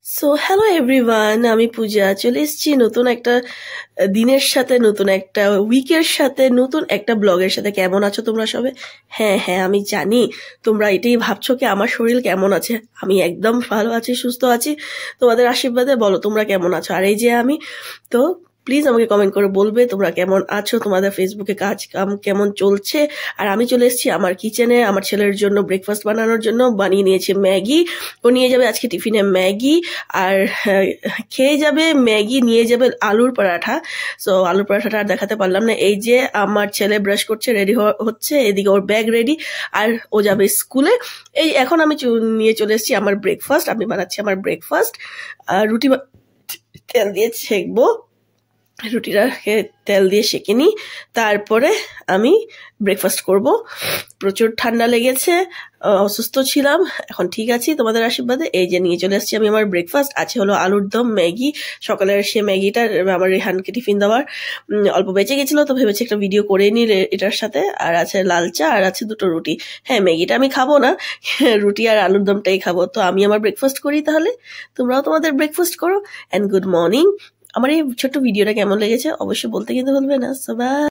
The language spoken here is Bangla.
সো হ্যালো এভরিওয়ান, আমি পূজা চলে এসেছি নতুন একটা দিনের সাথে, নতুন একটা উইকের সাথে, নতুন একটা ব্লগের সাথে। কেমন আছো তোমরা সবে? হ্যাঁ হ্যাঁ, আমি জানি তোমরা এটাই ভাবছো কি আমার শরীর কেমন আছে। আমি একদম ভালো আছি, সুস্থ আছি, তোমাদের আশীর্বাদে। বলো তোমরা কেমন আছো? আর এই যে আমি, তো প্লিজ আমাকে কমেন্ট করে বলবে তোমরা কেমন আছো, তোমাদের ফেসবুকে কাজ কাম কেমন চলছে। আর আমি চলে এসেছি আমার কিচেনে আমার ছেলের জন্য ব্রেকফাস্ট বানানোর জন্য। বানিয়ে নিয়েছি ম্যাগি, ও নিয়ে যাবে আজকে টিফিনে ম্যাগি। আর খেয়ে যাবে ম্যাগি, নিয়ে যাবে আলুর পরাঠা। সো আলুর পরাঠাটা আর দেখাতে পারলাম না। এই যে আমার ছেলে ব্রাশ করছে, রেডি হচ্ছে, এদিকে ওর ব্যাগ রেডি, আর ও যাবে স্কুলে। এই এখন আমি নিয়ে চলে এসেছি আমার ব্রেকফাস্ট। আমি বানাচ্ছি আমার ব্রেকফাস্ট। রুটি তেল দিয়ে ছেঁকবো, রুটিটাকে তেল দিয়ে সেঁকে নিই, তারপরে আমি ব্রেকফাস্ট করব। প্রচুর ঠান্ডা লেগেছে, অসুস্থ ছিলাম, এখন ঠিক আছি তোমাদের আশীর্বাদে। এই যে নিয়ে চলে আসছি আমি আমার ব্রেকফাস্ট। আছে হলো আলুর দম, ম্যাগি, সকালের সে ম্যাগিটা আমার রেহানকে টিফিন দেওয়ার অল্প বেঁচে গেছিলো, তো ভেবেছি একটা ভিডিও করে নিই এটার সাথে। আর আছে লাল চা, আর আছে দুটো রুটি। হ্যাঁ, ম্যাগিটা আমি খাবো না, রুটি আর আলুর দমটাই খাবো। তো আমি আমার ব্রেকফাস্ট করি, তাহলে তোমরাও তোমাদের ব্রেকফাস্ট করো। And good morning. আমার এই ছোট্ট ভিডিওটা কেমন লেগেছে অবশ্যই বলতে কিন্তু ভুলবে না। So by.